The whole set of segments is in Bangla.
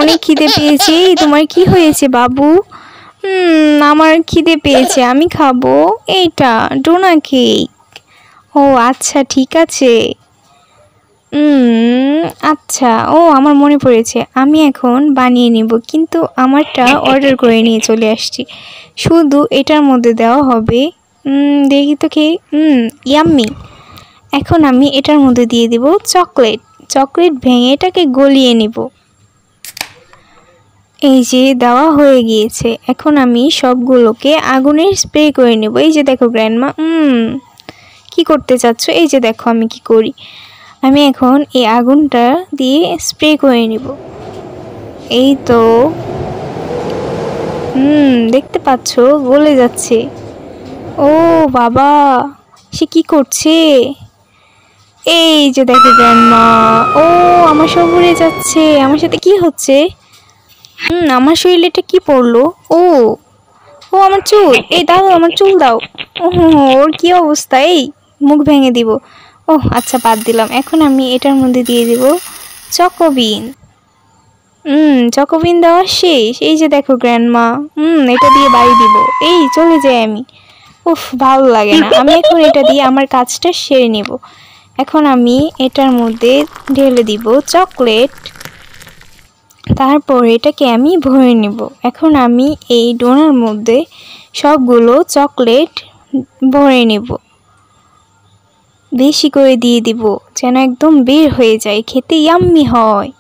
অনেক খিদে পেয়েছে। তোমার কি হয়েছে বাবু? আমার খিদে পেয়েছে, আমি খাবো এইটা ডোনা কেক। ও আচ্ছা ঠিক আছে। আচ্ছা, ও আমার মনে পড়েছে, আমি এখন বানিয়ে নিব, কিন্তু আমারটা অর্ডার করে নিয়ে চলে আসছি। শুধু এটার মধ্যে দেওয়া হবে। দেখি তো খেয়ে। ইয়াম্মি। এখন আমি এটার মধ্যে দিয়ে দিব চকলেট। চকলেট ভেঙে এটাকে গলিয়ে নিব। এই যে দেওয়া হয়ে গিয়েছে। এখন আমি সবগুলোকে আগুনের স্প্রে করে নেব। এই যে দেখো গ্র্যান্ডমা। কি করতে চাচ্ছ? এই যে দেখো আমি কি করি। আমি এখন এই আগুনটা দিয়ে স্প্রে করে নিব। এই তো। দেখতে পাচ্ছ গলে যাচ্ছে। ও বাবা, সে কি করছে? এই যে দেখো গ্র্যান্ডমা। ও আমার সব উড়ে যাচ্ছে। আমার সাথে কি হচ্ছে? আমার শরীরে এটা কি পড়লো? ও ও আমার চুল। এই দাও, আমার চুল দাও। ও ওর কি অবস্থা! এই মুখ ভেঙে দিব। ও আচ্ছা, বাদ দিলাম। এখন আমি এটার মধ্যে দিয়ে দিব চকোবিন। চকোবিন দেওয়া শেষ। এই যে দেখো গ্র্যান্ডমা। এটা দিয়ে বাড়ি দিব। এই চলে যাই আমি। উফ, ভালো লাগে না। আমি এখন এটা দিয়ে আমার কাজটা সেরে নেব। এখন আমি এটার মধ্যে ঢেলে দিব চকলেট। তারপর এটাকে আমি ভরে নেব। এখন আমি এই ডোনার মধ্যে সবগুলো চকলেট ভরে নেব। বেশি করে দিয়ে দিব যেন একদম বের হয়ে যায়, খেতে ইয়াম্মি হয়।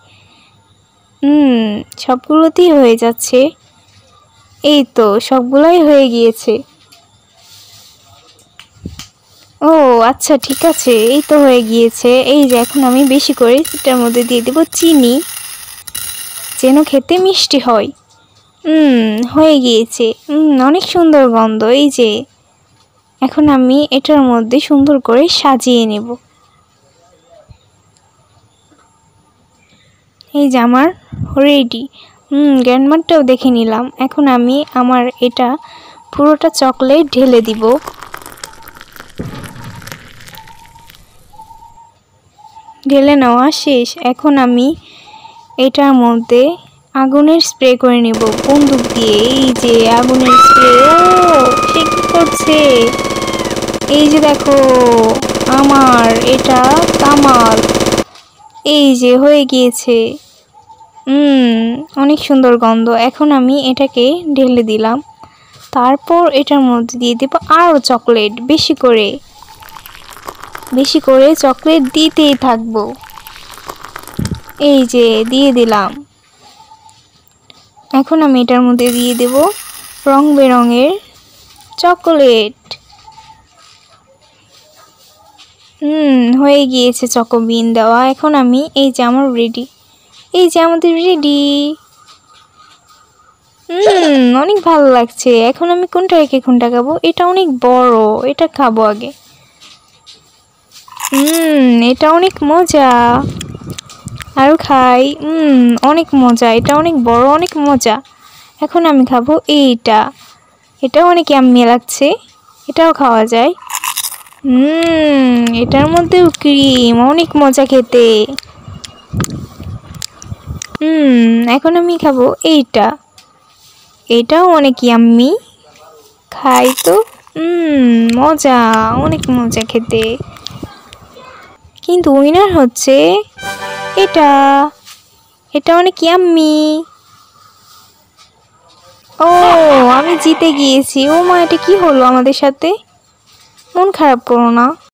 সবগুলোতেই হয়ে যাচ্ছে। এই তো সবগুলোই হয়ে গিয়েছে। ও আচ্ছা ঠিক আছে, এই তো হয়ে গিয়েছে। এই যে এখন আমি বেশি করে এটার মধ্যে দিয়ে দেব চিনি, যেন খেতে মিষ্টি হয়। হয়ে গিয়েছে। অনেক সুন্দর গন্ধ। এই যে এখন আমি এটার মধ্যে সুন্দর করে সাজিয়ে নেব। এই যে আমার রেডি। গ্র্যান্ডমারটাও দেখে নিলাম। এখন আমি আমার এটা পুরোটা চকলেট ঢেলে দিব। ঢেলে নেওয়া শেষ। এখন আমি এটার মধ্যে আগুনের স্প্রে করে নেব বন্দুক দিয়ে। এই যে আগুনের স্প্রে। ও সে কি করছে? এই যে দেখো আমার এটা কামাল। এই যে হয়ে গিয়েছে। অনেক সুন্দর গন্ধ। এখন আমি এটাকে ঢেলে দিলাম। তারপর এটার মধ্যে দিয়ে দেব আরও চকলেট, বেশি করে বেশি করে চকলেট দিতেই থাকবো। এই যে দিয়ে দিলাম। এখন আমি এটার মধ্যে দিয়ে দেব রং বেরঙের চকোলেট। হয়ে গিয়েছে চকোবিন দেওয়া। এখন আমি এই যে আমার রেডি। এই যে আমাদের রেডি। অনেক ভালো লাগছে। এখন আমি কোনটা রেখে কোনটা খাবো? এটা অনেক বড়, এটা খাবো আগে। এটা অনেক মজা। আরো খাই। অনেক মজা। এটা অনেক বড়, অনেক মজা। এখন আমি খাবো এইটা। এটাও অনেক ইয়াম্মি লাগছে। এটাও খাওয়া যায়। এটার মধ্যেও ক্রিম, অনেক মজা খেতে। এখন আমি খাবো এইটা। এটাও অনেক ইয়াম্মি। খাই তো। মজা, অনেক মজা খেতে। কিন্তু উইনার হচ্ছে এটা। এটা অনেক ইয়াম্মি। ও আমি জিতে গিয়েছি। ও মা, এটা কি হলো আমাদের সাথে? মন খারাপ করো না।